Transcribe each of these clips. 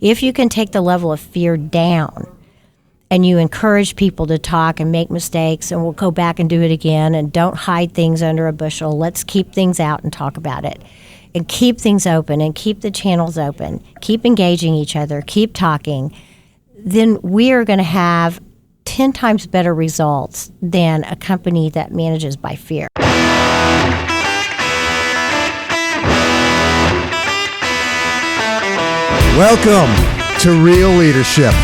If you can take the level of fear down and you encourage people to talk and make mistakes, and we'll go back and do it again, and don't hide things under a bushel. Let's keep things out and talk about it, and keep things open and keep the channels open, keep engaging each other, keep talking. Then we are going to have 10 times better results than a company that manages by fear. Welcome to Real Leadership,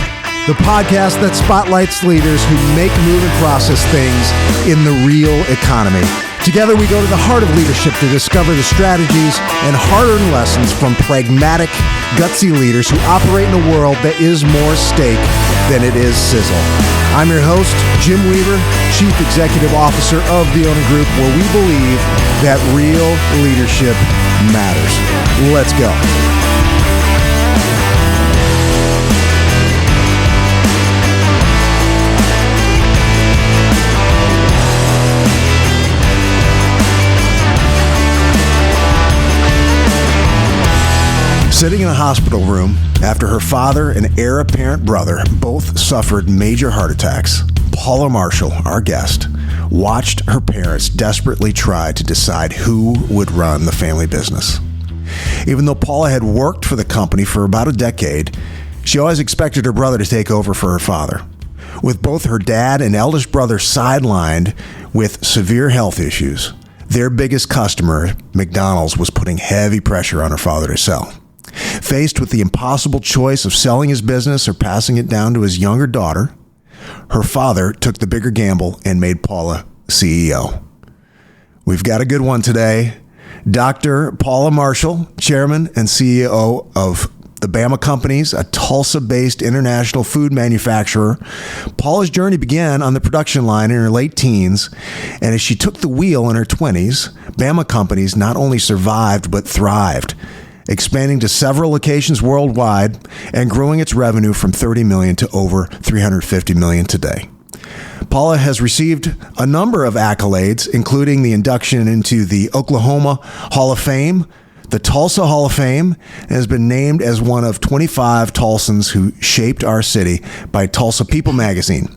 the podcast that spotlights leaders who make, move, and process things in the real economy. Together, we go to the heart of leadership to discover the strategies and hard-earned lessons from pragmatic, gutsy leaders who operate in a world that is more steak than it is sizzle. I'm your host, Jim Weaver, Chief Executive Officer of the Owner Group, where we believe that real leadership matters. Let's go. Sitting in a hospital room after her father and heir apparent brother both suffered major heart attacks, Paula Marshall, our guest, watched her parents desperately try to decide who would run the family business. Even though Paula had worked for the company for about a decade, she always expected her brother to take over for her father. With both her dad and eldest brother sidelined with severe health issues, their biggest customer, McDonald's, was putting heavy pressure on her father to sell. Faced with the impossible choice of selling his business or passing it down to his younger daughter, her father took the bigger gamble and made Paula CEO. We've got a good one today. Dr. Paula Marshall, Chairman and CEO of the Bama Companies, a Tulsa-based international food manufacturer. Paula's journey began on the production line in her late teens, and as she took the wheel in her 20s, Bama Companies not only survived but thrived, expanding to several locations worldwide and growing its revenue from $30 million to over $350 million today. Paula has received a number of accolades, including the induction into the Oklahoma Hall of Fame, the Tulsa Hall of Fame, and has been named as one of 25 Tulsans who shaped our city by Tulsa People magazine.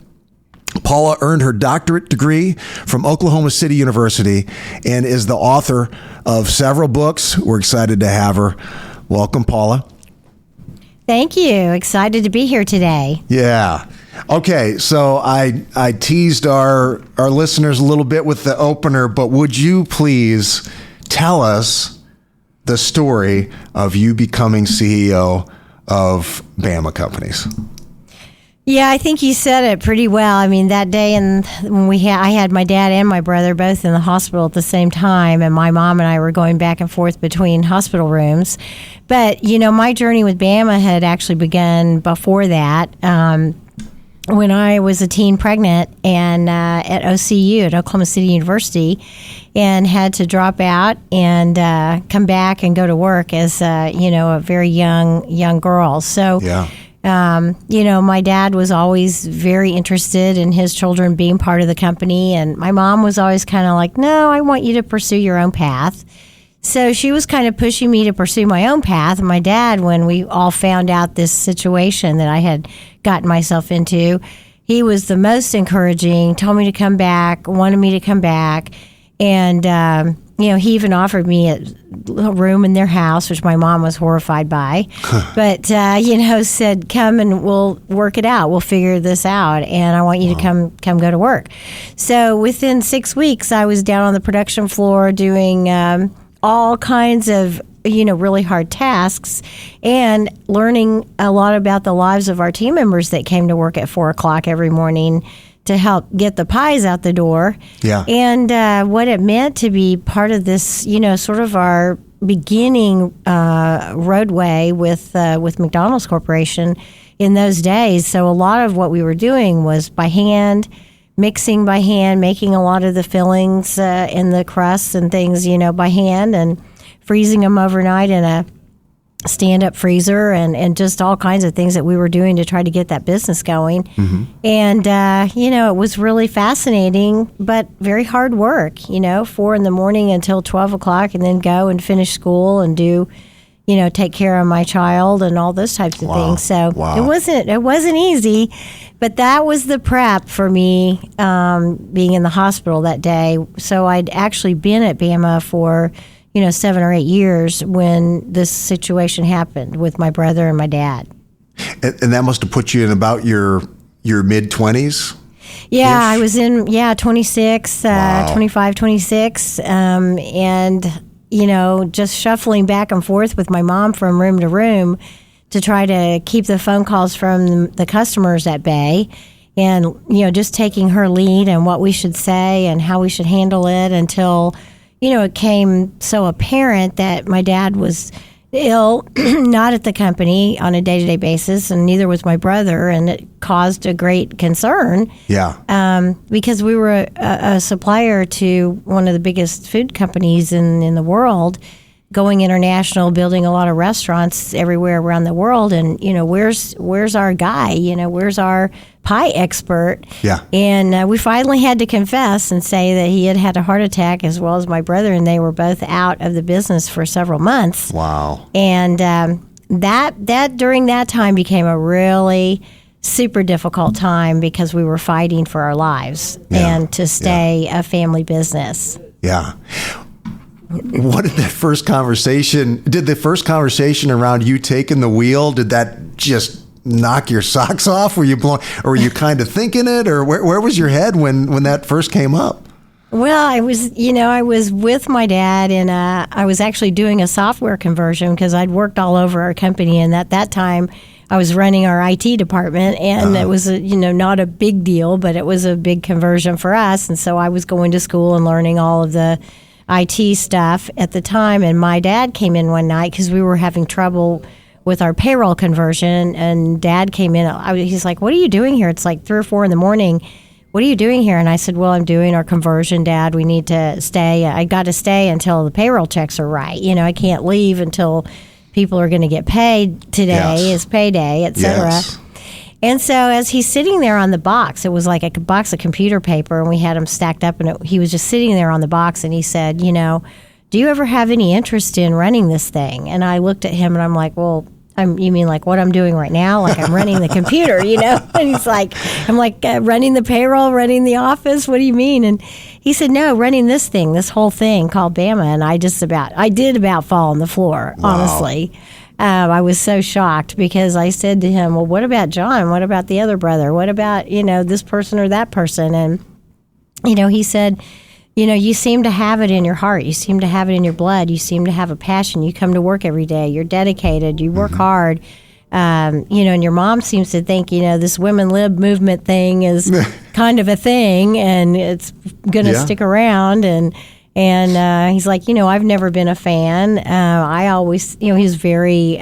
Paula earned her doctorate degree from Oklahoma City University and is the author of several books. We're excited to have her. Welcome, Paula. Thank you. Excited to be here today. Yeah. Okay, so I teased our listeners a little bit with the opener, but would you please tell us the story of you becoming CEO of Bama Companies? Yeah, I think you said it pretty well. I mean, that day when I had my dad and my brother both in the hospital at the same time, and my mom and I were going back and forth between hospital rooms. But, my journey with Bama had actually begun before that. When I was a teen pregnant and at OCU, at Oklahoma City University, and had to drop out and come back and go to work as, a very young girl. So, yeah. My dad was always very interested in his children being part of the company, and my mom was always kind of like, no, I want you to pursue your own path. So she was kind of pushing me to pursue my own path. And my dad, when we all found out this situation that I had gotten myself into, he was the most encouraging, told me to come back, wanted me to come back. And, he even offered me a room in their house, which my mom was horrified by. But, said, come and we'll work it out. We'll figure this out. And I want you to come go to work. So within 6 weeks, I was down on the production floor doing all kinds of, really hard tasks and learning a lot about the lives of our team members that came to work at 4:00 every morning to help get the pies out the door. Yeah. And what it meant to be part of this, sort of our beginning roadway with McDonald's Corporation in those days. So a lot of what we were doing was by hand, mixing by hand, making a lot of the fillings and the crusts and things, by hand, and freezing them overnight in a stand-up freezer and just all kinds of things that we were doing to try to get that business going. Mm-hmm. And, it was really fascinating, but very hard work, 4 a.m. until 12 o'clock, and then go and finish school and do, take care of my child and all those types of things. So it wasn't easy, but that was the prep for me being in the hospital that day. So I'd actually been at Bama for 7 or 8 years when this situation happened with my brother and my dad. And that must have put you in about your mid-20s? Yeah, I was in 26, 25, 26, and just shuffling back and forth with my mom from room to room to try to keep the phone calls from the customers at bay, and just taking her lead and what we should say and how we should handle it until it came so apparent that my dad was ill, not at the company on a day-to-day basis, and neither was my brother, and it caused a great concern. Yeah. Because we were a supplier to one of the biggest food companies in the world, going international, building a lot of restaurants everywhere around the world, and where's our guy? Where's our pie expert? Yeah. And we finally had to confess and say that he had a heart attack, as well as my brother, and they were both out of the business for several months. Wow. And that during that time became a really super difficult time because we were fighting for our lives and to stay a family business. Yeah. What did the first conversation around you taking the wheel, did that just knock your socks off? Were you blown, or were you kind of thinking it, or where was your head when that first came up? Well, I was with my dad, and I was actually doing a software conversion because I'd worked all over our company, and at that time I was running our IT department, and it was not a big deal, but it was a big conversion for us, and so I was going to school and learning all of the IT stuff at the time, and my dad came in one night because we were having trouble with our payroll conversion, and Dad came in. He's like, "What are you doing here? It's like 3 or 4 in the morning. What are you doing here?" And I said, "Well, I'm doing our conversion, Dad. We need to stay. I got to stay until the payroll checks are right. I can't leave until people are going to get paid today. Is payday, etc." Yes. And so as he's sitting there on the box, it was like a box of computer paper, and we had them stacked up, and he was just sitting there on the box, and he said, "Do you ever have any interest in running this thing?" And I looked at him, and I'm like, "Well, you mean like what I'm doing right now? Like I'm running the computer, And he's like, I'm like, running the payroll, running the office? What do you mean?" And he said, "No, running this whole thing called Bama." And I did about fall on the floor, honestly. I was so shocked because I said to him, "Well, what about John? What about the other brother? What about, this person or that person?" And, he said, "You seem to have it in your heart. You seem to have it in your blood. You seem to have a passion. You come to work every day. You're dedicated. You work hard. And your mom seems to think, this women lib movement thing is kind of a thing, and it's going to stick around." And he's like, "I've never been a fan. I always, he was very,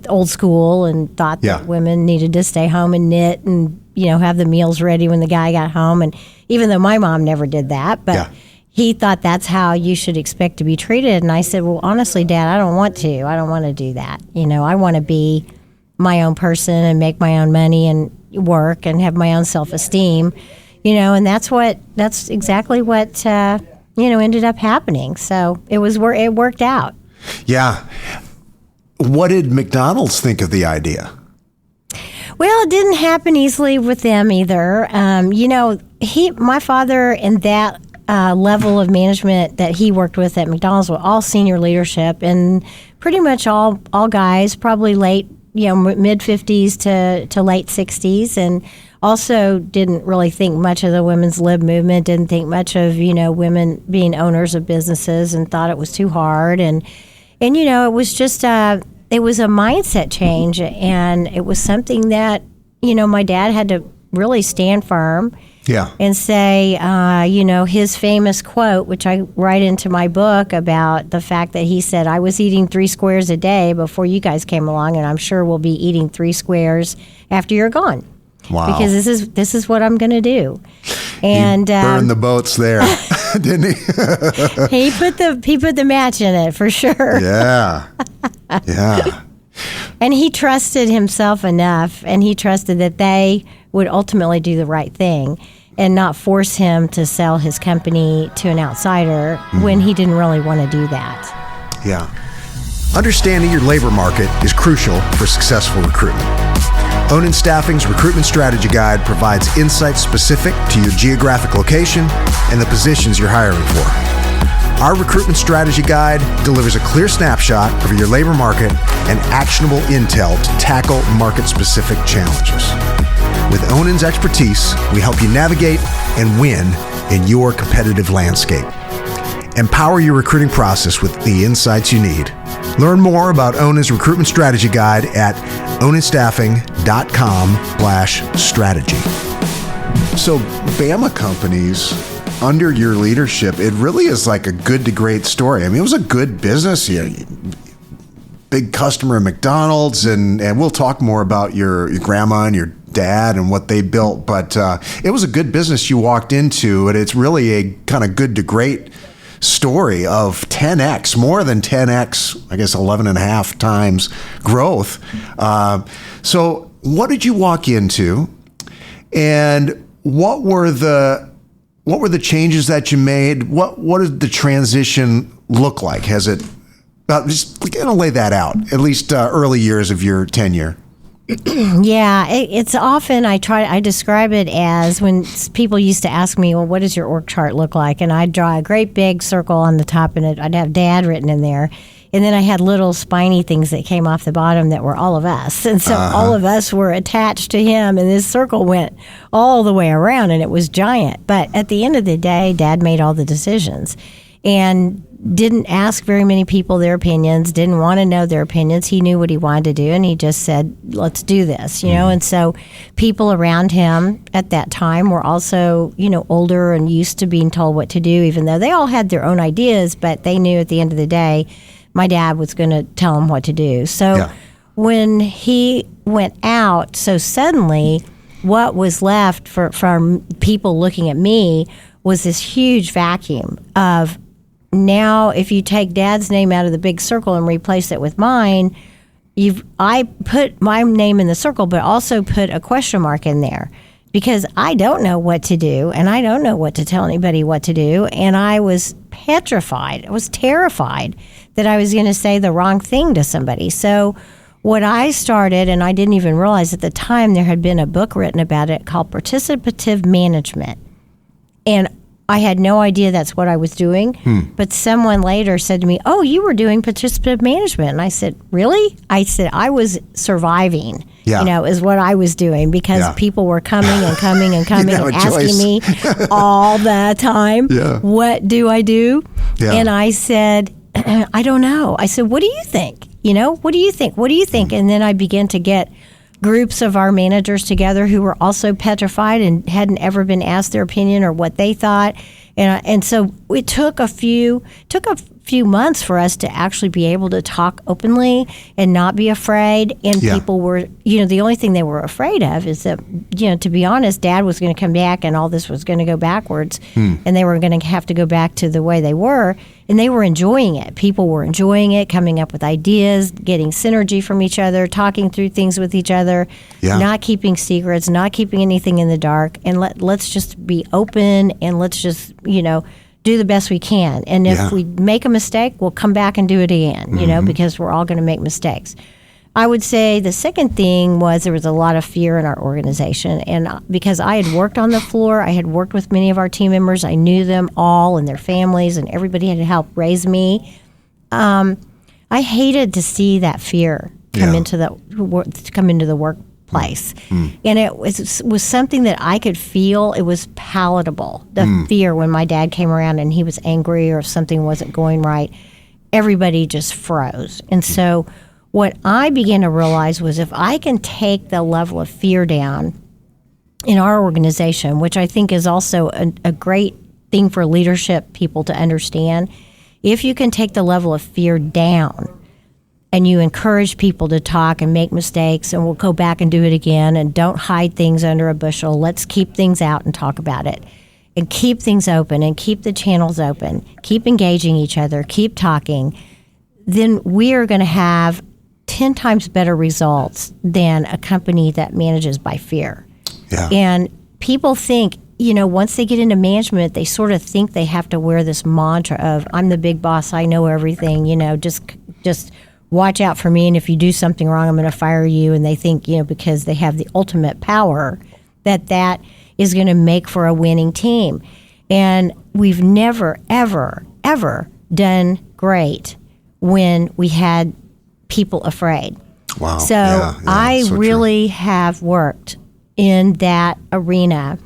old school and thought that women needed to stay home and knit and, have the meals ready when the guy got home. And even though my mom never did that, but he thought that's how you should expect to be treated." And I said, "Well, honestly, Dad, I don't want to. I don't want to do that. I want to be my own person and make my own money and work and have my own self-esteem." And that's exactly what, ended up happening. So it worked out. Yeah. What did McDonald's think of the idea? Well, it didn't happen easily with them either. My father and that level of management that he worked with at McDonald's were all senior leadership, and pretty much all guys, probably late, mid 50s to late 60s, and also didn't really think much of the women's lib movement, didn't think much of, women being owners of businesses, and thought it was too hard. And it was just, it was a mindset change, and it was something that, my dad had to really stand firm and say, his famous quote, which I write into my book, about the fact that he said, "I was eating 3 squares a day before you guys came along, and I'm sure we'll be eating 3 squares after you're gone." Wow. Because this is what I'm going to do. And he burned the boats there, didn't he? he put the match in it for sure. Yeah. And he trusted himself enough, and he trusted that they would ultimately do the right thing and not force him to sell his company to an outsider when he didn't really want to do that. Yeah. Understanding your labor market is crucial for successful recruitment. Onin Staffing's Recruitment Strategy Guide provides insights specific to your geographic location and the positions you're hiring for. Our Recruitment Strategy Guide delivers a clear snapshot of your labor market and actionable intel to tackle market-specific challenges. With Onin's expertise, we help you navigate and win in your competitive landscape. Empower your recruiting process with the insights you need. Learn more about Onin's Recruitment Strategy Guide at oninstaffing.com/strategy. So Bama Companies, under your leadership, it really is like a good to great story. I mean, it was a good business here. Big customer at McDonald's, and we'll talk more about your grandma and your dad and what they built, but it was a good business you walked into, and it's really a kind of good to great story of 10x, more than 10x, I guess 11 and a half times growth. So what did you walk into, and what were the changes that you made? What did the transition look like? Has it, just kind of lay that out, at least early years of your tenure? Yeah, it's often I describe it as when people used to ask me, well, what does your org chart look like? And I'd draw a great big circle on the top, and I'd have Dad written in there. And then I had little spiny things that came off the bottom that were all of us. And so all of us were attached to him, and this circle went all the way around, and it was giant. But at the end of the day, Dad made all the decisions and didn't ask very many people their opinions, didn't want to know their opinions. He knew what he wanted to do, and he just said, let's do this, you know. And so people around him at that time were also, older and used to being told what to do, even though they all had their own ideas, but they knew at the end of the day, my dad was going to tell them what to do. So when he went out so suddenly, what was left for people looking at me was this huge vacuum of, now, if you take Dad's name out of the big circle and replace it with mine, I put my name in the circle, but also put a question mark in there because I don't know what to do, and I don't know what to tell anybody what to do. And I was petrified. I was terrified that I was going to say the wrong thing to somebody. So what I started, and I didn't even realize at the time there had been a book written about it called Participative Management. And I had no idea that's what I was doing, but someone later said to me, oh, you were doing participative management. And I said, really? I said, I was surviving, is what I was doing because people were coming and coming and coming and asking me all the time, what do I do? And I said, I don't know. I said, what do you think? What do you think? What do you think? And then I began to get groups of our managers together who were also petrified and hadn't ever been asked their opinion or what they thought. And so it took a few months for us to actually be able to talk openly and not be afraid. And people were, the only thing they were afraid of is that, to be honest, Dad was going to come back and all this was going to go backwards and they were going to have to go back to the way they were. And they were enjoying it. People were enjoying it, coming up with ideas, getting synergy from each other, talking through things with each other, not keeping secrets, not keeping anything in the dark. And let's just be open and let's just, do the best we can. And if we make a mistake, we'll come back and do it again, because we're all going to make mistakes. I would say the second thing was there was a lot of fear in our organization. And because I had worked on the floor, I had worked with many of our team members, I knew them all and their families, and everybody had helped raise me. I hated to see that fear come into the workplace. And it was something that I could feel. It was palatable, the fear when my dad came around and he was angry or if something wasn't going right. Everybody just froze. And so what I began to realize was if I can take the level of fear down in our organization, which I think is also a great thing for leadership people to understand, if you can take the level of fear down and you encourage people to talk and make mistakes and we'll go back and do it again and don't hide things under a bushel, let's keep things out and talk about it and keep things open and keep the channels open, keep engaging each other, keep talking, then we are going to have 10 times better results than a company that manages by fear. And people think, once they get into management, they sort of think they have to wear this mantra of, I'm the big boss, I know everything, just watch out for me, and if you do something wrong, I'm going to fire you. And they think, because they have the ultimate power, that is going to make for a winning team. And we've never, ever, ever done great when we had people afraid. Wow. So Yeah, I so really have worked in that arena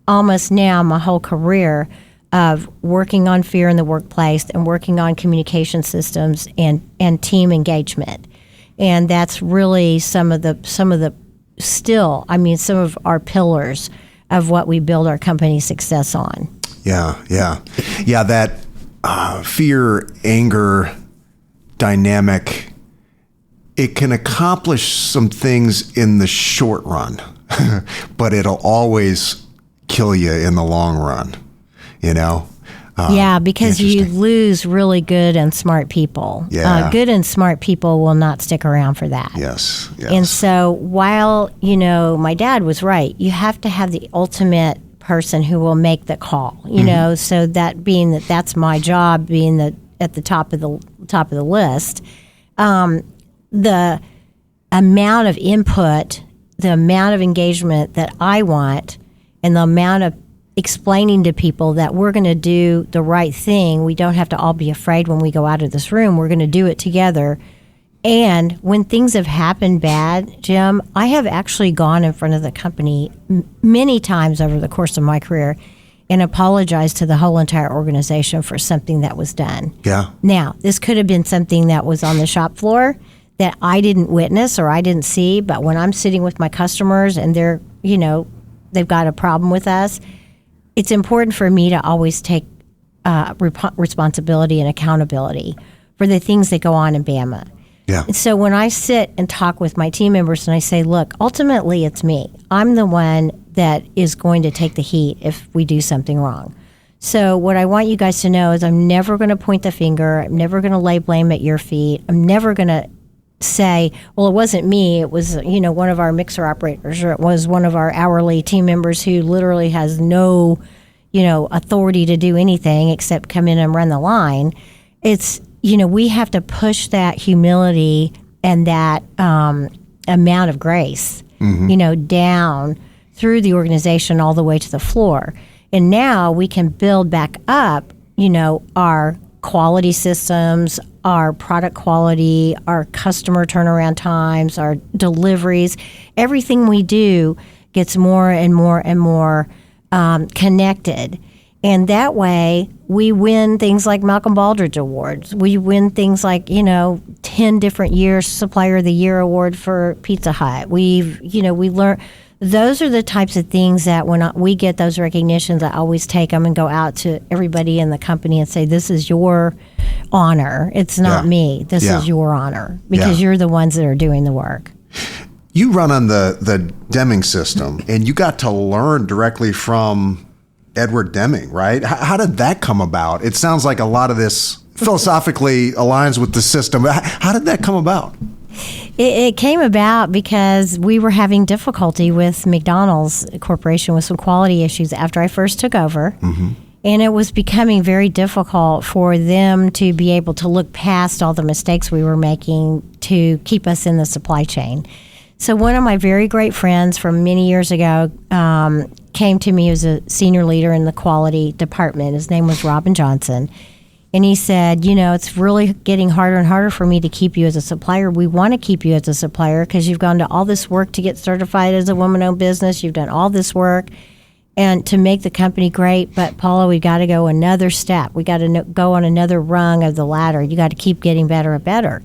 almost now my whole career of working on fear in the workplace and working on communication systems and team engagement. And that's really some of our pillars of what we build our company success on. Yeah. That fear, anger dynamic, it can accomplish some things in the short run, but it'll always kill you in the long run, because you lose really good and smart people. Yeah. Good and smart people will not stick around for that. Yes. And so while, my dad was right, you have to have the ultimate person who will make the call, so that being that's my job, being at the top of the list. The amount of input, the amount of engagement that I want, and the amount of explaining to people that we're going to do the right thing. We don't have to all be afraid when we go out of this room. We're going to do it together. And when things have happened bad, Jim, I have actually gone in front of the company many times over the course of my career and apologized to the whole entire organization for something that was done. Yeah. Now, this could have been something that was on the shop floor that I didn't witness or I didn't see, but when I'm sitting with my customers and they're, they've got a problem with us, it's important for me to always take responsibility and accountability for the things that go on in Bama. Yeah. And so when I sit and talk with my team members and I say, look, ultimately it's me. I'm the one that is going to take the heat if we do something wrong. So what I want you guys to know is I'm never going to point the finger. I'm never going to lay blame at your feet. I'm never going to say, well, it wasn't me. It was, one of our mixer operators, or it was one of our hourly team members who literally has no, authority to do anything except come in and run the line. It's, we have to push that humility and that amount of grace, down through the organization all the way to the floor. And now we can build back up, our quality systems, our product quality, our customer turnaround times, our deliveries. Everything we do gets more and more and more connected. And that way, we win things like Malcolm Baldrige Awards. We win things like, 10 different years Supplier of the Year Award for Pizza Hut. We learn. Those are the types of things that when we get those recognitions, I always take them and go out to everybody in the company and say, this is your honor. It's not me. This is your honor because you're the ones that are doing the work. You run on the Deming System, and you got to learn directly from Edward Deming, right? How did that come about? It sounds like a lot of this philosophically aligns with the system. How did that come about? It came about because we were having difficulty with McDonald's Corporation with some quality issues after I first took over. Mm-hmm. And it was becoming very difficult for them to be able to look past all the mistakes we were making to keep us in the supply chain. So one of my very great friends from many years ago came to me as a senior leader in the quality department. His name was Robin Johnson. And he said, it's really getting harder and harder for me to keep you as a supplier. We want to keep you as a supplier because you've gone to all this work to get certified as a woman-owned business. You've done all this work and to make the company great. But, Paula, we got to go another step. We got to go on another rung of the ladder. You got to keep getting better and better.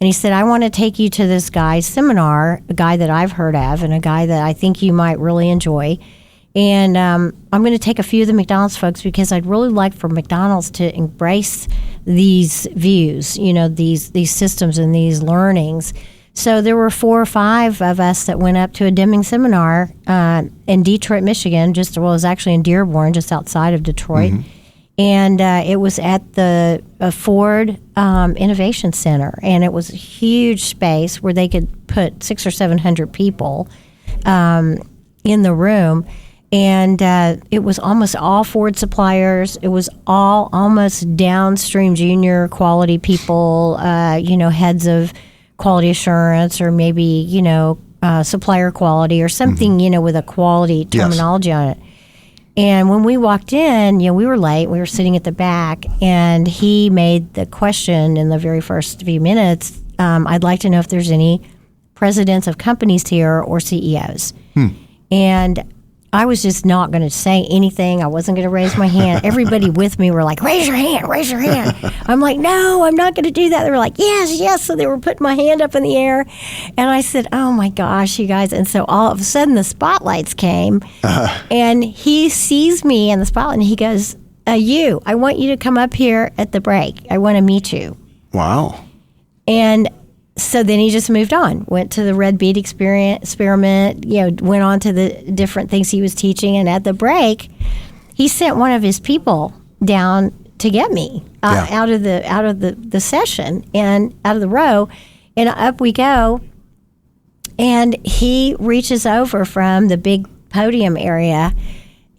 And he said, I want to take you to this guy's seminar, a guy that I've heard of and a guy that I think you might really enjoy. And I'm going to take a few of the McDonald's folks because I'd really like for McDonald's to embrace these views, these systems and these learnings. So there were 4 or 5 of us that went up to a Deming seminar in Detroit, Michigan. It was actually in Dearborn, just outside of Detroit. Mm-hmm. And it was at the Ford Innovation Center. And it was a huge space where they could put 600 or 700 people in the room. And it was almost all Ford suppliers. It was all almost downstream junior quality people, heads of quality assurance, or maybe, supplier quality or something, with a quality terminology on it. And when we walked in, we were late. We were sitting at the back, and he made the question in the very first few minutes, I'd like to know if there's any presidents of companies here or CEOs. And I was just not going to say anything. I wasn't going to raise my hand. Everybody with me were like, raise your hand, raise your hand. I'm like, no, I'm not going to do that. They were like, yes, yes. So they were putting my hand up in the air. And I said, oh my gosh, you guys. And so all of a sudden the spotlights came, and he sees me in the spotlight, and he goes, I want you to come up here at the break. I want to meet you. Wow. And so then he just moved on, went to the Red Bead Experiment, went on to the different things he was teaching. And at the break, he sent one of his people down to get me out of the session and out of the row. And up we go. And he reaches over from the big podium area.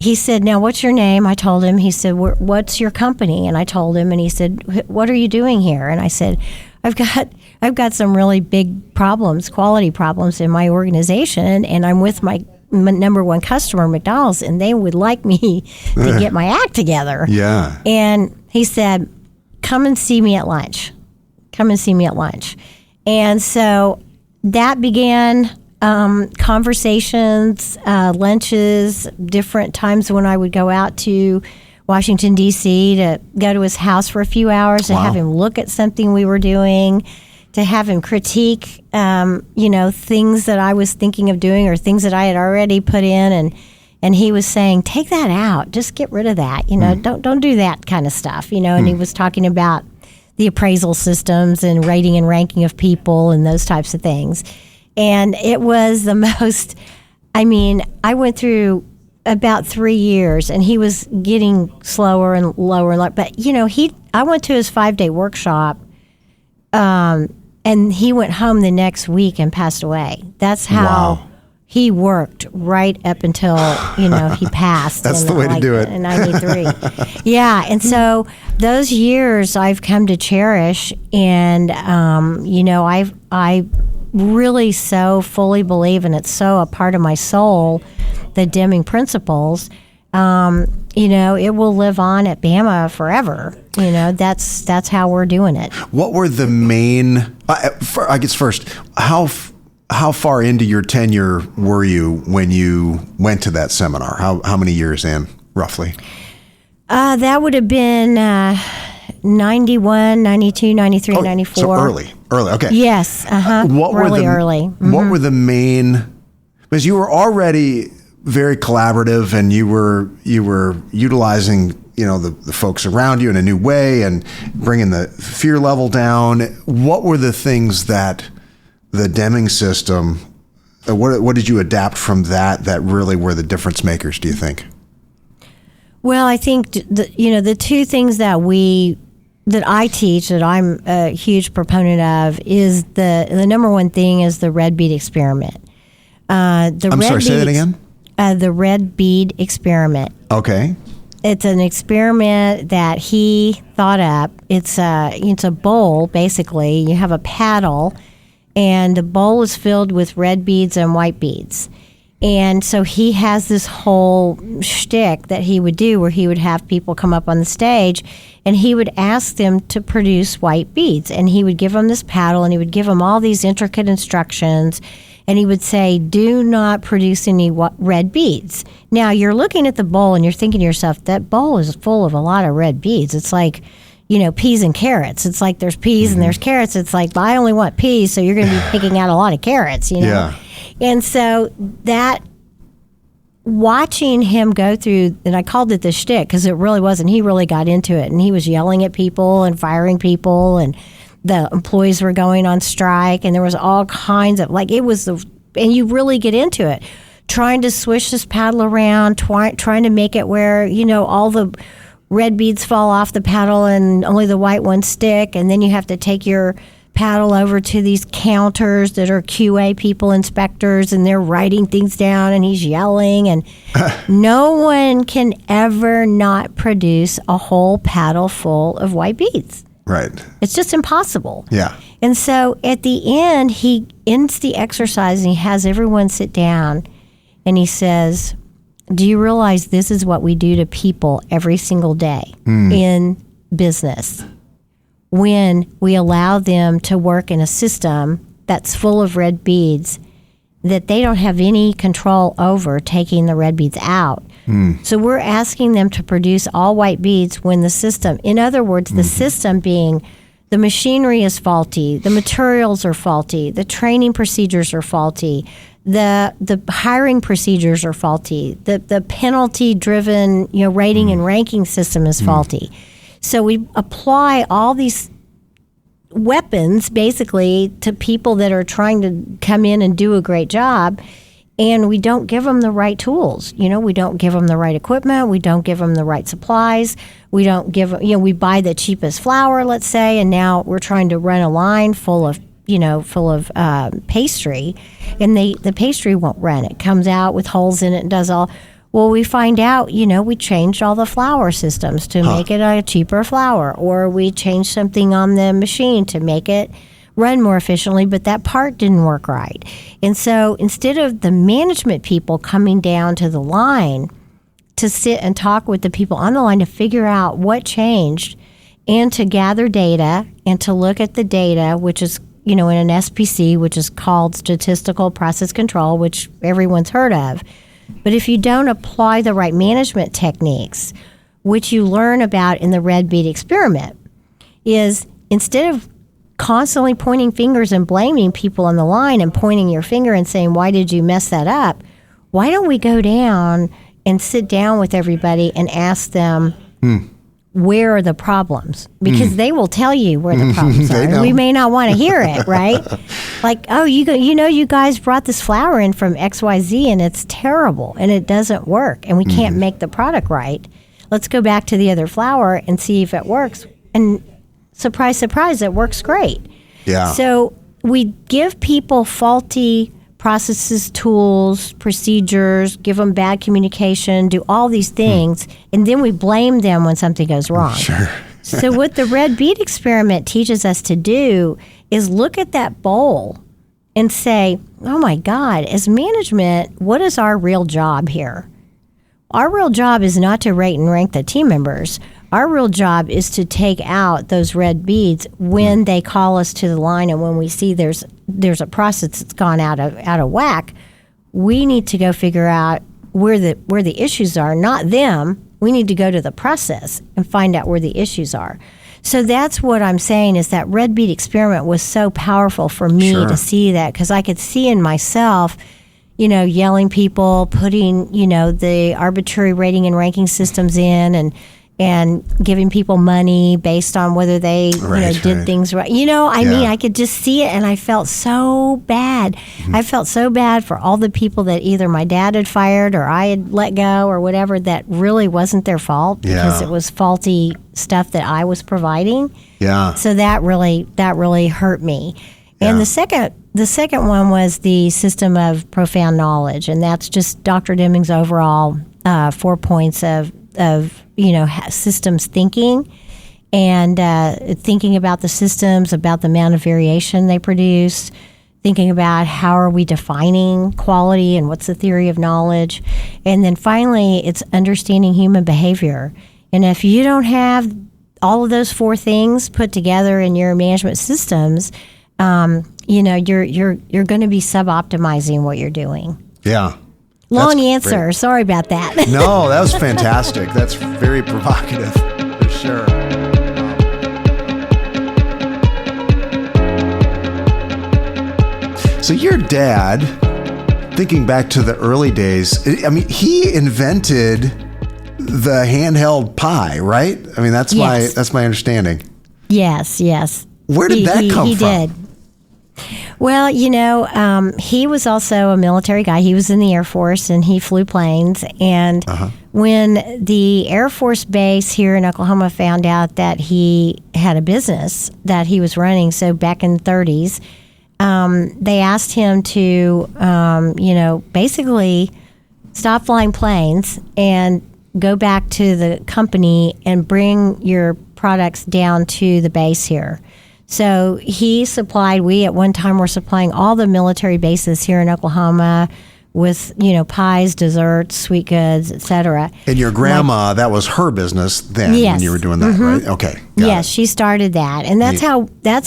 He said, now, what's your name? I told him. He said, what's your company? And I told him. And he said, what are you doing here? And I said, I've got some really big problems, quality problems in my organization, and I'm with my number one customer, McDonald's, and they would like me to get my act together. Yeah. And he said, come and see me at lunch. Come and see me at lunch. And so that began conversations, lunches, different times when I would go out to Washington, D.C., to go to his house for a few hours, to have him look at something we were doing, to have him critique, things that I was thinking of doing or things that I had already put in. And he was saying, take that out. Just get rid of that. Don't do that kind of stuff. And he was talking about the appraisal systems and rating and ranking of people and those types of things. And it was the most, I went through about 3 years, and he was getting slower and lower and lower. But I went to his 5-day workshop, and he went home the next week and passed away. That's how he worked right up until he passed. That's the way to do it. In '93. Yeah, and so those years I've come to cherish, and I really so fully believe, and it's so a part of my soul, the Deming principles. It will live on at Bama forever. That's how we're doing it. What were the main? I guess first, how far into your tenure were you when you went to that seminar? How many years in, roughly? That would have been 91, 92, 93, 94. So early. Okay. Yes. Early. Mm-hmm. What were the main? Because you were already very collaborative, and you were utilizing the folks around you in a new way and bringing the fear level down. What were the things that the Deming system? What did you adapt from that really were the difference makers, do you think? Well, I think the two things that I teach, that I'm a huge proponent of, is the number one thing is the Red Bead Experiment. Say that again. The Red Bead Experiment. Okay. It's an experiment that he thought up. It's a bowl, basically. You have a paddle, and the bowl is filled with red beads and white beads. And so he has this whole shtick that he would do, where he would have people come up on the stage, and he would ask them to produce white beads. And he would give them this paddle, and he would give them all these intricate instructions. And he would say, do not produce any red beads. Now, you're looking at the bowl, and you're thinking to yourself, that bowl is full of a lot of red beads. It's like, peas and carrots. It's like there's peas and there's carrots. It's like, I only want peas, so you're going to be picking out a lot of carrots, Yeah. And so that, watching him go through, and I called it the shtick because it really wasn't. He really got into it, and he was yelling at people and firing people, and the employees were going on strike, and there was all kinds of, and you really get into it, trying to swish this paddle around, trying to make it where, all the red beads fall off the paddle and only the white ones stick, and then you have to take your paddle over to these counters that are QA people, inspectors, and they're writing things down, and he's yelling, and no one can ever not produce a whole paddle full of white beads. Right. It's just impossible. Yeah. And so at the end, he ends the exercise and he has everyone sit down and he says, do you realize this is what we do to people every single day in business? When we allow them to work in a system that's full of red beads that they don't have any control over taking the red beads out. So we're asking them to produce all white beads when the system, in other words, the system being the machinery is faulty, the materials are faulty, the training procedures are faulty, the hiring procedures are faulty, the penalty driven, rating and ranking system is faulty. So we apply all these weapons basically to people that are trying to come in and do a great job, and we don't give them the right tools. We don't give them the right equipment. We don't give them the right supplies. We don't give them, we buy the cheapest flour, let's say, and now we're trying to run a line full of pastry, and the pastry won't run. It comes out with holes in it and does all. Well, we find out, we changed all the flour systems to make it a cheaper flour, or we changed something on the machine to make it run more efficiently, but that part didn't work right. And so instead of the management people coming down to the line to sit and talk with the people on the line to figure out what changed and to gather data and to look at the data, which is, in an SPC, which is called Statistical Process Control, which everyone's heard of. But if you don't apply the right management techniques, which you learn about in the Red Bead Experiment, is instead of constantly pointing fingers and blaming people on the line and pointing your finger and saying, why did you mess that up? Why don't we go down and sit down with everybody and ask them, where are the problems? Because they will tell you where the problems are. We may not want to hear it, right? Like, oh, you guys brought this flour in from XYZ and it's terrible and it doesn't work and we can't make the product right. Let's go back to the other flour and see if it works. And surprise, surprise, it works great. Yeah. So we give people faulty processes, tools, procedures, give them bad communication, do all these things, and then we blame them when something goes wrong. Sure. So what the Red Bead Experiment teaches us to do is look at that bowl and say, oh my God, as management, what is our real job here? Our real job is not to rate and rank the team members. Our real job is to take out those red beads when they call us to the line, and when we see there's a process that's gone out of whack. We need to go figure out where the issues are, not them. We need to go to the process and find out where the issues are. So that's what I'm saying, is that Red Bead Experiment was so powerful for me to see that, because I could see in myself, yelling people, putting, the arbitrary rating and ranking systems in, and giving people money based on whether they did things right. I mean, I could just see it, and I felt so bad. I felt so bad for all the people that either my dad had fired or I had let go or whatever, that really wasn't their fault because it was faulty stuff that I was providing. Yeah. So that really hurt me. Yeah. And the second one was the system of profound knowledge, and that's just Dr. Deming's overall 4 points of systems thinking, and thinking about the systems, about the amount of variation they produce, thinking about how are we defining quality and what's the theory of knowledge. And then finally, it's understanding human behavior. And if you don't have all of those 4 things put together in your management systems, you're going to be sub-optimizing what you're doing. Yeah. Long answer. Great. Sorry about that. No, that was fantastic. That's very provocative, for sure. So your dad, thinking back to the early days, I mean, he invented the handheld pie, right? I mean, that's my understanding. Yes. Where did that come from? He did. Well, he was also a military guy. He was in the Air Force and he flew planes. And when the Air Force base here in Oklahoma found out that he had a business that he was running, so back in the 30s, they asked him to, basically stop flying planes and go back to the company and bring your products down to the base here. So we at one time were supplying all the military bases here in Oklahoma with, pies, desserts, sweet goods, etc. And your grandma, that was her business then when you were doing that, right? Okay. Yes, she started that. And that's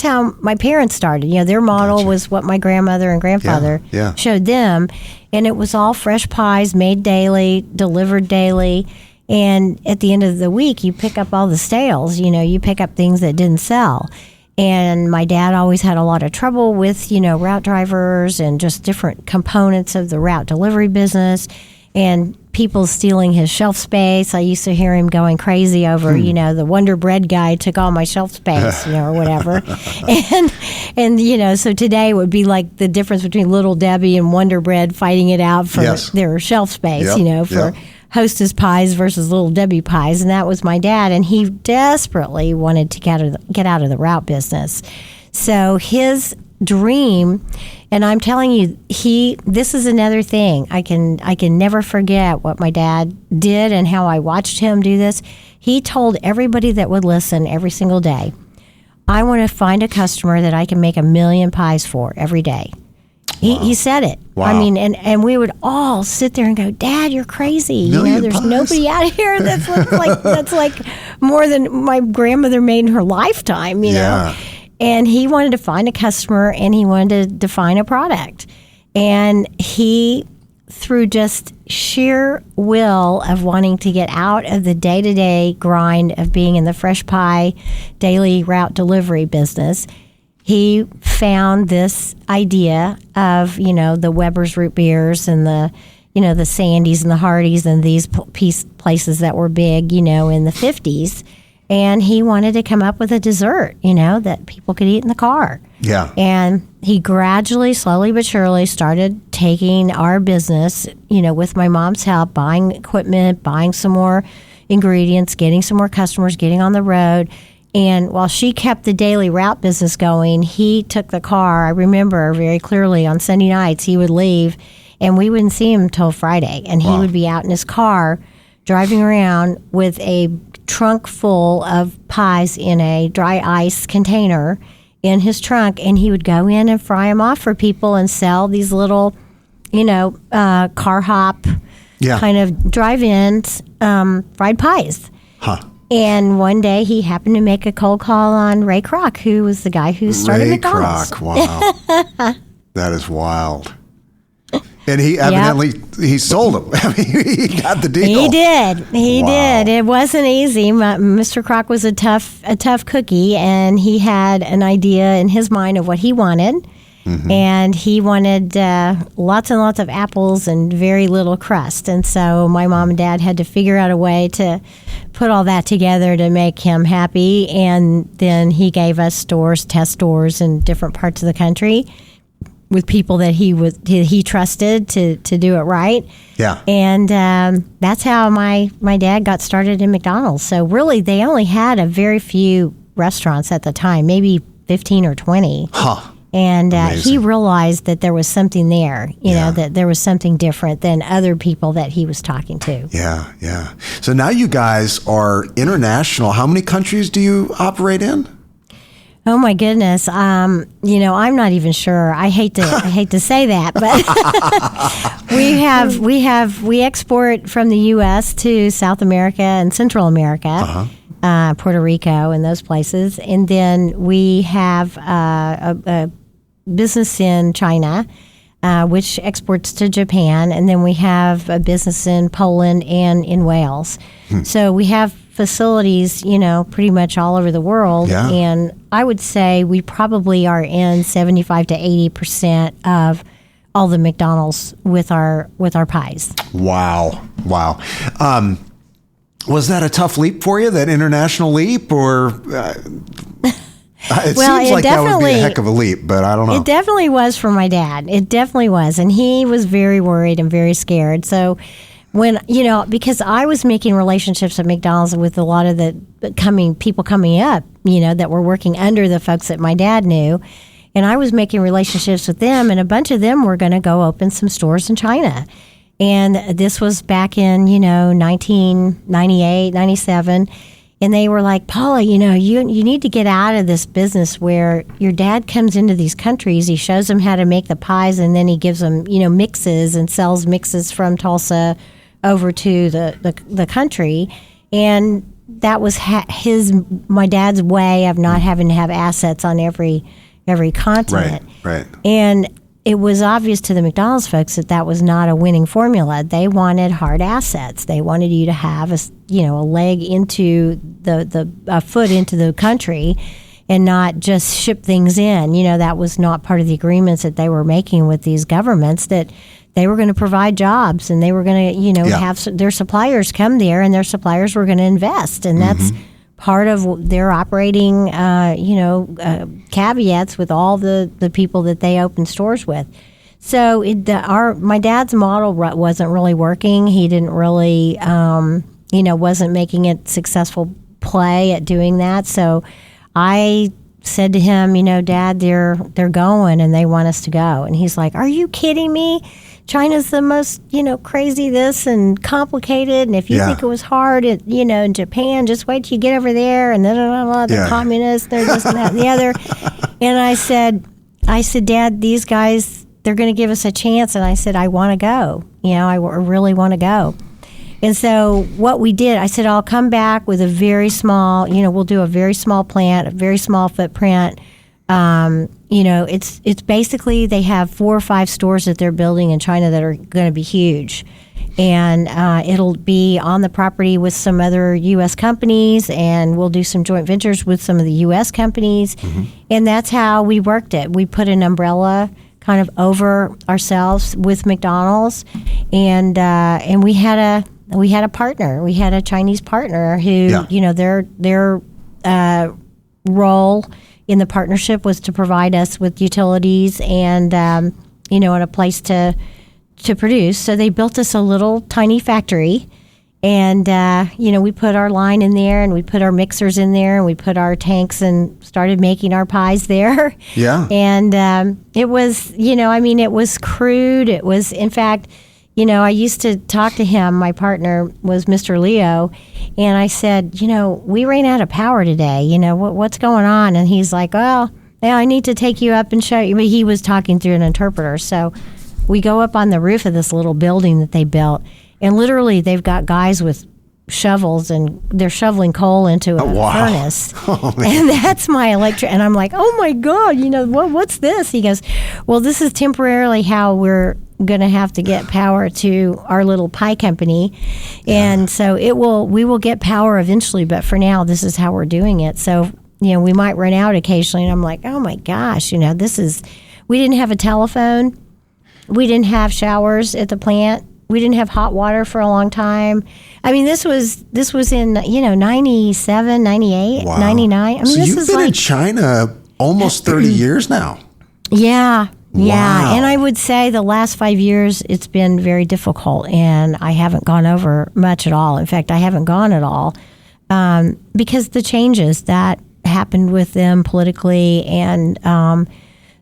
how my parents started. Their model was what my grandmother and grandfather showed them. And it was all fresh pies made daily, delivered daily. And at the end of the week, you pick up all the stales. You pick up things that didn't sell. And my dad always had a lot of trouble with, route drivers and just different components of the route delivery business and people stealing his shelf space. I used to hear him going crazy over, the Wonder Bread guy took all my shelf space, or whatever. and so today would be like the difference between Little Debbie and Wonder Bread fighting it out for their shelf space, for Hostess pies versus Little Debbie pies, and that was my dad, and he desperately wanted to get out of the route business. So his dream, and I'm telling you, this is another thing. I can never forget what my dad did and how I watched him do this. He told everybody that would listen every single day, I want to find a customer that I can make 1 million pies for every day. He said it. Wow. I mean, and we would all sit there and go, Dad, you're crazy. There's pies? Nobody out here that's like more than my grandmother made in her lifetime, know. And he wanted to find a customer and he wanted to define a product. And he, through just sheer will of wanting to get out of the day-to-day grind of being in the fresh pie daily route delivery business, he found this idea of, the Weber's root beers and the, the Sandys and the Hardys and these places that were big, in the 50s. And he wanted to come up with a dessert, that people could eat in the car. Yeah. And he gradually, slowly but surely started taking our business, with my mom's help, buying equipment, buying some more ingredients, getting some more customers, getting on the road. And while she kept the daily route business going, he took the car. I remember very clearly on Sunday nights, he would leave and we wouldn't see him until Friday. And he would be out in his car driving around with a trunk full of pies in a dry ice container in his trunk. And he would go in and fry them off for people and sell these little, car hop kind of drive-ins fried pies. Huh. And one day he happened to make a cold call on Ray Kroc, who was the guy who started McDonald's. Ray Kroc, wow. That is wild. And he evidently, he sold them. I mean, he got the deal. He did. He did. It wasn't easy. Mr. Kroc was a tough cookie, and he had an idea in his mind of what he wanted. Mm-hmm. And he wanted lots and lots of apples and very little crust. And so my mom and dad had to figure out a way to put all that together to make him happy. And then he gave us test stores in different parts of the country with people that he trusted to do it right. Yeah. And that's how my dad got started in McDonald's. So really, they only had a very few restaurants at the time, maybe 15 or 20. Huh. And he realized that there was something there, you know, that there was something different than other people that he was talking to. Yeah, yeah. So now you guys are international. How many countries do you operate in? Oh my goodness. You know, I'm not even sure. I hate to say that, but we export from the U.S. to South America and Central America. Puerto Rico and those places. And then we have a business in China, which exports to Japan. And then we have a business in Poland and in Wales. So we have facilities, you know, pretty much all over the world. Yeah. And I would say we probably are in 75 to 80% of all the McDonald's with our pies. Wow. Wow. Was that a tough leap for you, that international leap, or? It Well, seems it like that would be a definitely- heck of a leap, but I don't know. It definitely was for my dad. It definitely was. And he was very worried and very scared. So when, because I was making relationships at McDonald's with a lot of the people coming up, that were working under the folks that my dad knew. And I was making relationships with them, and a bunch of them were going to go open some stores in China. And this was back in, 1998, 97. And they were like, Paula, you need to get out of this business where your dad comes into these countries, he shows them how to make the pies, and then he gives them, mixes and sells mixes from Tulsa over to the country. And that was my dad's way of not having to have assets on every continent. Right. And it was obvious to the McDonald's folks that was not a winning formula. They wanted hard assets. They wanted you to have a leg into a foot into the country and not just ship things in. That was not part of the agreements that they were making with these governments, that they were going to provide jobs and they were going to, have their suppliers come there, and their suppliers were going to invest. And that's part of their operating, caveats with all the people that they opened stores with. So my dad's model wasn't really working. He didn't really, wasn't making a successful play at doing that. So I said to him, Dad, they're going and they want us to go. And he's like, are you kidding me? China's the most, crazy this and complicated. And if you think it was hard, in Japan, just wait till you get over there. And then the communists, they're just that and the other. And I said, Dad, these guys, they're going to give us a chance. And I said, I want to go. I really want to go. And so what we did, I said, I'll come back with a very small, we'll do a very small plant, a very small footprint. It's basically they have 4 or 5 stores that they're building in China that are going to be huge. And it'll be on the property with some other U.S. companies, and we'll do some joint ventures with some of the U.S. companies. And that's how we worked it. We put an umbrella kind of over ourselves with McDonald's, and we had a partner. We had a Chinese partner who, their role in the partnership was to provide us with utilities and, and a place to produce. So they built us a little tiny factory, and, we put our line in there, and we put our mixers in there, and we put our tanks and started making our pies there. Yeah. And it was, it was crude. It was, in fact, I used to talk to him. My partner was Mr. Leo, and I said, we ran out of power today. What's going on? And he's like, well, I need to take you up and show you. But he was talking through an interpreter. So we go up on the roof of this little building that they built, and literally they've got guys with shovels, and they're shoveling coal into a furnace. And that's my electric. And I'm like, oh my God, what's this? He goes, well, this is temporarily how we're going to have to get power to our little pie company. And so we will get power eventually, but for now, this is how we're doing it. So, we might run out occasionally. And I'm like, oh my gosh, we didn't have a telephone. We didn't have showers at the plant. We didn't have hot water for a long time. I mean, this was in, 97, 98, 99. I mean, so this you've is been in China almost 30 years now. Yeah. Yeah. Wow. And I would say the last 5 years, it's been very difficult, and I haven't gone over much at all. In fact, I haven't gone at all because the changes that happened with them politically, and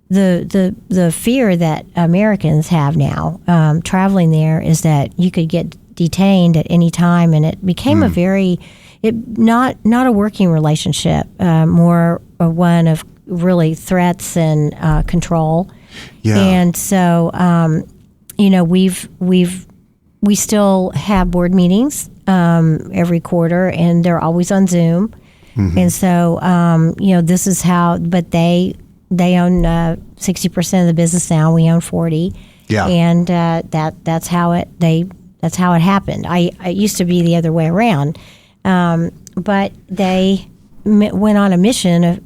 the fear that Americans have now traveling there is that you could get detained at any time, and it became not a working relationship, more one of really threats and control. Yeah. And so we still have board meetings every quarter, and they're always on Zoom. And so this is how, but they own 60% of the business now. We own 40. Yeah. And that's how it happened. It used to be the other way around. But they went on a mission of,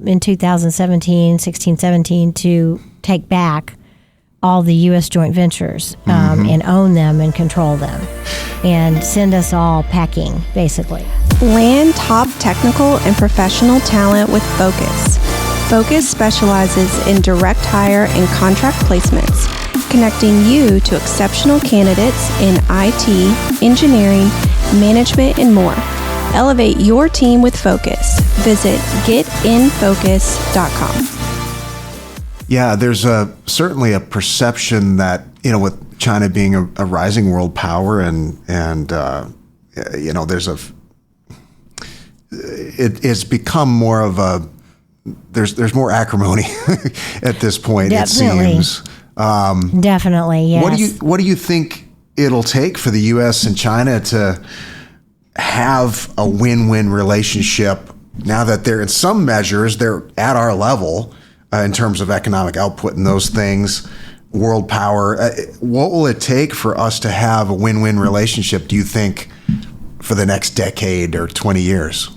in 2017, 16, 17 to take back all the U.S. joint ventures and own them and control them and send us all packing, basically. Land top technical and professional talent with Focus. Focus specializes in direct hire and contract placements, connecting you to exceptional candidates in IT, engineering, management, and more. Elevate your team with Focus. Visit getinfocus.com. Yeah, there's certainly a perception that, with China being a rising world power and it's become more of a, there's more acrimony at this point. Definitely. It seems. Definitely, yes. What do you think it'll take for the U.S. and China to have a win-win relationship now that they're, in some measures, they're at our level in terms of economic output and those things, world power? What will it take for us to have a win-win relationship, do you think, for the next decade or 20 years?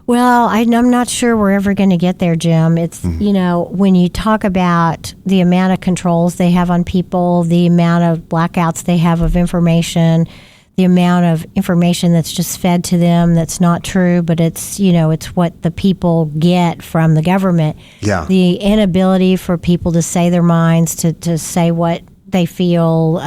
Well, I'm not sure we're ever going to get there, Jim. It's, when you talk about the amount of controls they have on people, the amount of blackouts they have of information, the amount of information that's just fed to them that's not true, but it's, it's what the people get from the government. Yeah. The inability for people to say their minds, to say what they feel.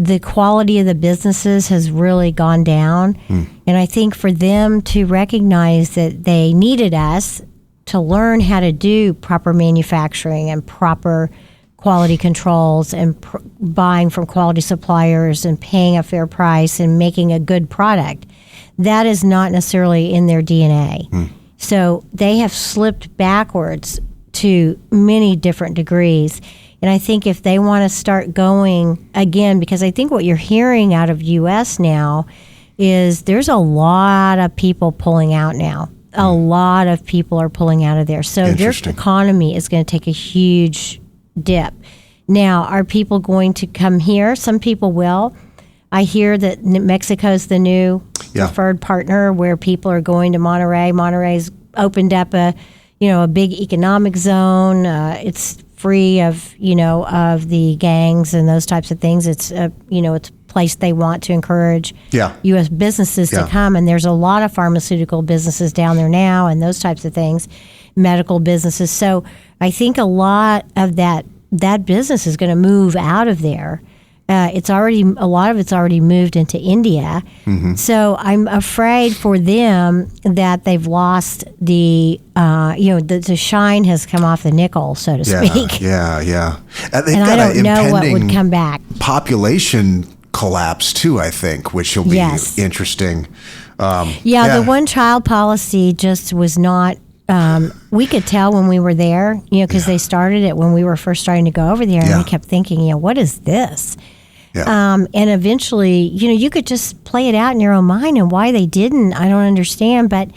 The quality of the businesses has really gone down. And I think for them to recognize that they needed us to learn how to do proper manufacturing and proper quality controls and buying from quality suppliers and paying a fair price and making a good product, that is not necessarily in their DNA. So they have slipped backwards to many different degrees. And I think if they want to start going again, because I think what you're hearing out of U.S. now is there's a lot of people pulling out now. A lot of people are pulling out of there. So their economy is going to take a huge dip. Now, are people going to come here? Some people will. I hear that Mexico's the new preferred partner where people are going to Monterrey. Monterrey's opened up a big economic zone. It's free of the gangs and those types of things. It's it's a place they want to encourage U.S. businesses to come. And there's a lot of pharmaceutical businesses down there now and those types of things, medical businesses. So I think a lot of that business is going to move out of there. A lot of it's already moved into India. So I'm afraid for them that they've lost the shine has come off the nickel, so to speak. Yeah. And I don't know what would come back. Population collapse too, I think, which will be interesting. The one-child policy just was not. We could tell when we were there, because they started it when we were first starting to go over there, and we kept thinking, what is this? And eventually, you could just play it out in your own mind, and why they didn't, I don't understand. But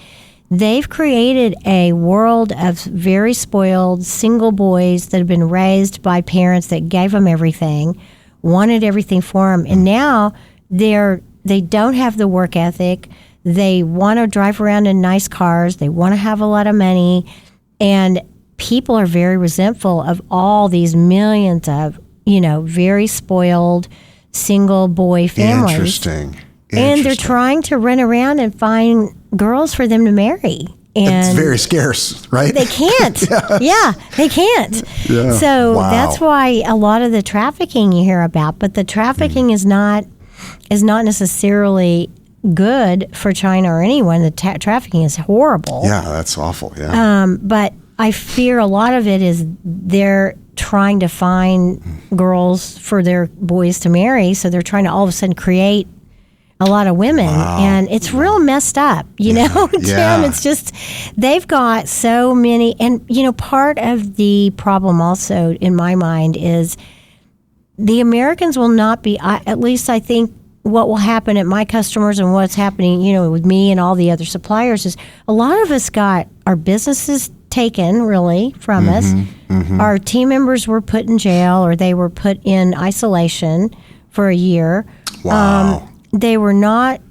they've created a world of very spoiled single boys that have been raised by parents that gave them everything, wanted everything for them, and now they don't have the work ethic. They want to drive around in nice cars. They want to have a lot of money, and people are very resentful of all these millions of very spoiled single boy families. Interesting. And they're trying to run around and find girls for them to marry. And it's very scarce, right? They can't. They can't. Yeah. So that's why a lot of the trafficking you hear about, but the trafficking is not necessarily good for China or anyone. The trafficking is horrible. Yeah, that's awful. Yeah. But I fear a lot of it is they're trying to find girls for their boys to marry, so they're trying to all of a sudden create a lot of women, and it's real messed up, Jim. It's just they've got so many, and part of the problem also in my mind is the Americans will not be, at least I think what will happen at my customers and what's happening, with me and all the other suppliers is a lot of us got our businesses taken really from us. Our team members were put in jail or they were put in isolation for a year. They were not.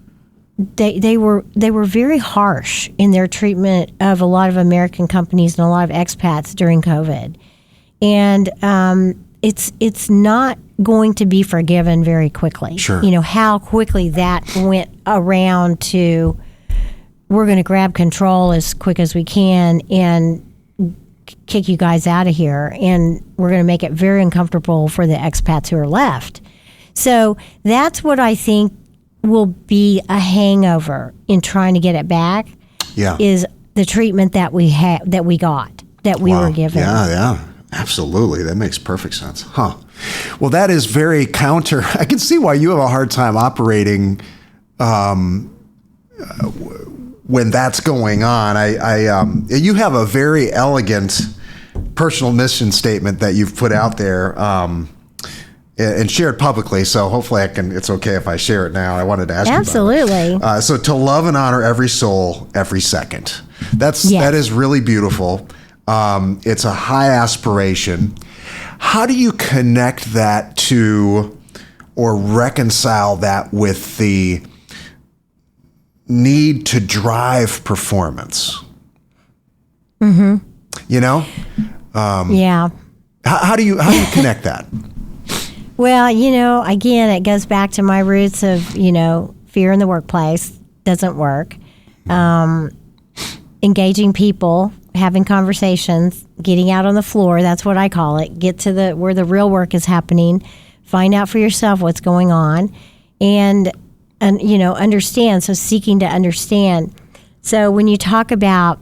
They were very harsh in their treatment of a lot of American companies and a lot of expats during COVID, and it's not going to be forgiven very quickly. Sure. How quickly that went around to, we're going to grab control as quick as we can and kick you guys out of here, and we're going to make it very uncomfortable for the expats who are left. So that's what I think will be a hangover in trying to get it back. Yeah. Is the treatment that we were given. Yeah, absolutely. That makes perfect sense. Huh. Well, that is very counter. I can see why you have a hard time operating when that's going on. You have a very elegant personal mission statement that you've put out there and shared publicly. So hopefully it's okay if I share it now. I wanted to ask Absolutely. you about it. So to love and honor every soul, every second. That is really beautiful. It's a high aspiration. How do you connect that to or reconcile that with the need to drive performance? Mm-hmm. Yeah. How do you connect that? Well, again, it goes back to my roots of, fear in the workplace doesn't work. Engaging people, having conversations, getting out on the floor, that's what I call it. Get to where the real work is happening. Find out for yourself what's going on and understand. So seeking to understand. So when you talk about,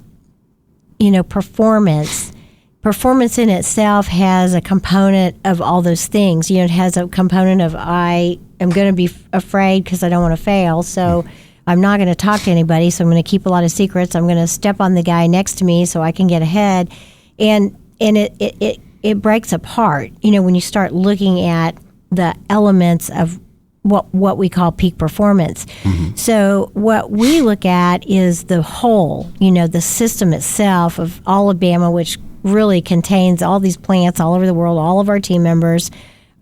performance in itself has a component of all those things. It has a component of I am going to be afraid because I don't want to fail. So I'm not going to talk to anybody. So I'm going to keep a lot of secrets. I'm going to step on the guy next to me so I can get ahead. And it breaks apart, when you start looking at the elements of what we call peak performance. Mm-hmm. So what we look at is the whole, the system itself of all of Bama, which really contains all these plants all over the world, all of our team members,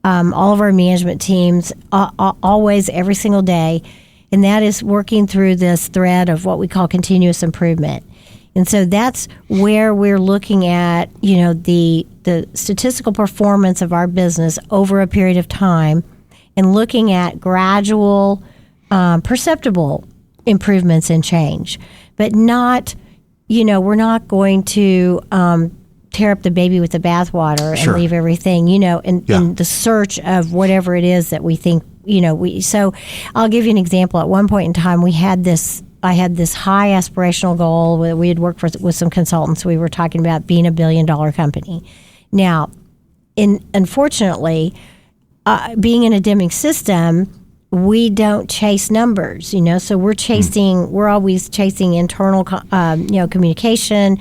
all of our management teams, always, every single day. And that is working through this thread of what we call continuous improvement. And so that's where we're looking at, the statistical performance of our business over a period of time and looking at gradual, perceptible improvements and change. But not, we're not going to tear up the baby with the bathwater and leave everything, in the search of whatever it is that we think, So I'll give you an example. At one point in time, I had this high aspirational goal. We had worked with some consultants. We were talking about being $1 billion company. Now, unfortunately, being in a Deming system, we don't chase numbers, so we're always chasing internal, communication,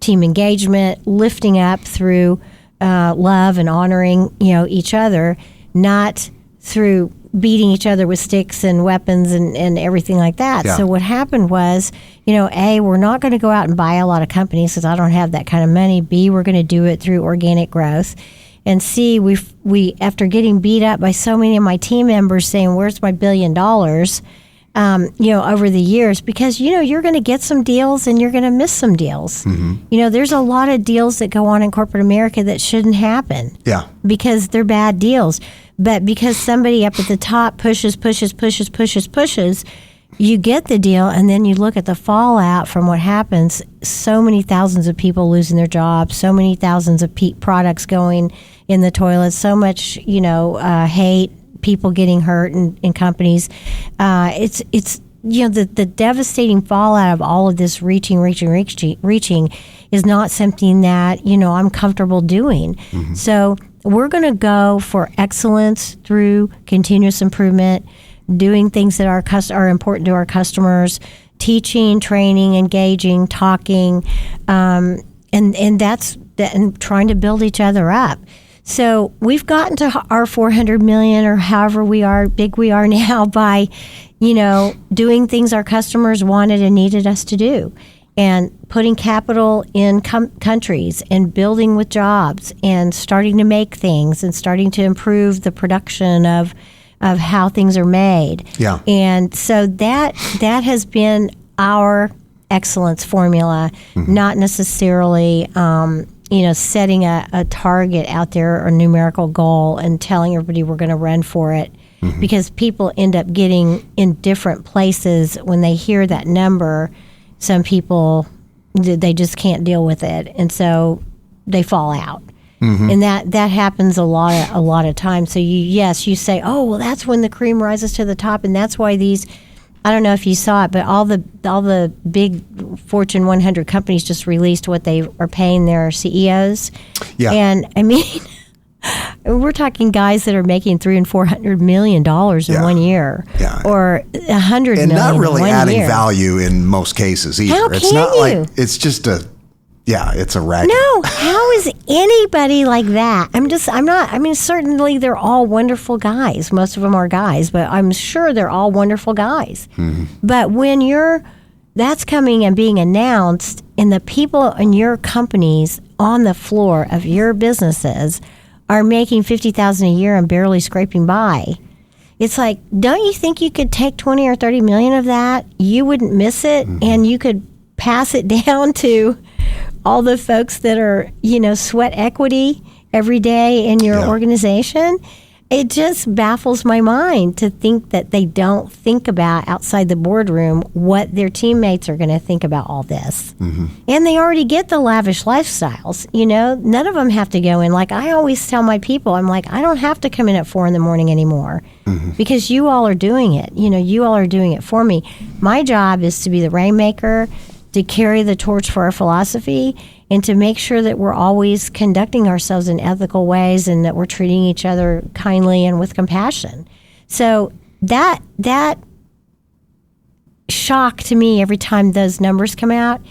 team engagement, lifting up through love and honoring, each other, not through beating each other with sticks and weapons and everything like that. Yeah. So what happened was, A, we're not going to go out and buy a lot of companies because I don't have that kind of money. B, we're going to do it through organic growth. And C, we after getting beat up by so many of my team members saying, where's my $1 billion, over the years, because, you're going to get some deals and you're going to miss some deals. Mm-hmm. There's a lot of deals that go on in corporate America that shouldn't happen. Yeah. Because they're bad deals. But because somebody up at the top pushes, you get the deal, and then you look at the fallout from what happens. So many thousands of people losing their jobs, so many thousands of products going in the toilet, so much, hate, people getting hurt in companies. It's the devastating fallout of all of this reaching is not something that, I'm comfortable doing. Mm-hmm. So we're going to go for excellence through continuous improvement, doing things that are important to our customers, teaching, training, engaging, talking, and that's and trying to build each other up. So we've gotten to our 400 million or however big we are now by, doing things our customers wanted and needed us to do, and putting capital in countries and building with jobs and starting to make things and starting to improve the production of how things are made. Yeah. And so that has been our excellence formula, mm-hmm. not necessarily setting a target out there or a numerical goal and telling everybody we're going to run for it. Because people end up getting in different places when they hear that number. Some people, they just can't deal with it, and so they fall out. And that happens a lot of times. So you say, oh, well, that's when the cream rises to the top, and that's why these. I don't know if you saw it, but all the big Fortune 100 companies just released what they are paying their CEOs. Yeah. And I mean, we're talking guys that are making $300 and $400 million in 1 year, or $100 million and not really in 1 adding year. value in most cases either. How It's can not you? like it's just it's a racket. No, how is anybody like that? I mean, certainly they're all wonderful guys. Most of them are guys, but I'm sure they're all wonderful guys. But when that's coming and being announced, and the people in your companies on the floor of your businesses are making $50,000 a year and barely scraping by, it's like, don't you think you could take 20 or 30 million of that? You wouldn't miss it, and you could pass it down to all the folks that are, sweat equity every day in your organization. It just baffles my mind to think that they don't think about outside the boardroom what their teammates are going to think about all this. And they already get the lavish lifestyles. None of them have to go in. Like I always tell my people, I'm like, I don't have to come in at 4 a.m. anymore because you all are doing it. You all are doing it for me. My job is to be the rainmaker, to carry the torch for our philosophy, and to make sure that we're always conducting ourselves in ethical ways and that we're treating each other kindly and with compassion. So that shock to me every time those numbers come out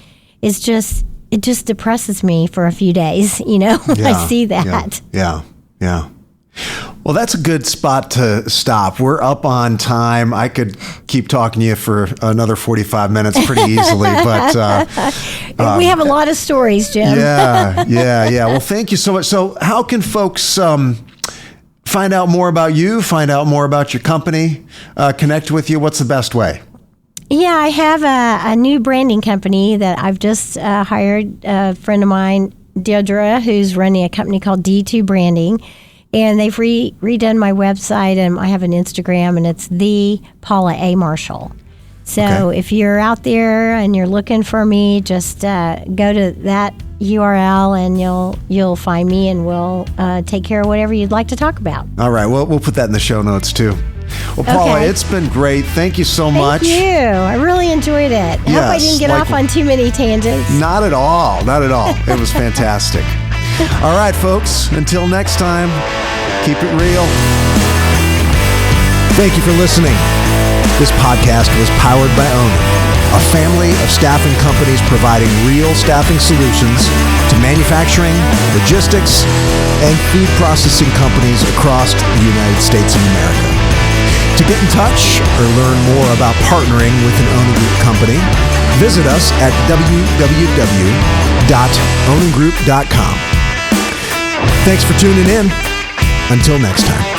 is just depresses me for a few days, when I see that. Yeah. Well, that's a good spot to stop. We're up on time. I could keep talking to you for another 45 minutes pretty easily, but we have a lot of stories, Jim. Yeah. Well, thank you so much. So how can folks find out more about you, find out more about your company, connect with you? What's the best way? Yeah, I have a new branding company that I've just hired a friend of mine, Deirdre, who's running a company called D2 Branding. And they've redone my website, and I have an Instagram, and it's the Paula A. Marshall. So if you're out there and you're looking for me, just go to that URL, and you'll find me, and we'll take care of whatever you'd like to talk about. All right. Well, we'll put that in the show notes too. Well, Paula, it's been great. Thank you so much. Thank you. I really enjoyed it. I hope I didn't get off on too many tangents. Not at all. It was fantastic. All right, folks. Until next time, keep it real. Thank you for listening. This podcast was powered by Own, a family of staffing companies providing real staffing solutions to manufacturing, logistics, and food processing companies across the United States of America. To get in touch or learn more about partnering with an Own Group company, visit us at www.owninggroup.com. Thanks for tuning in. Until next time.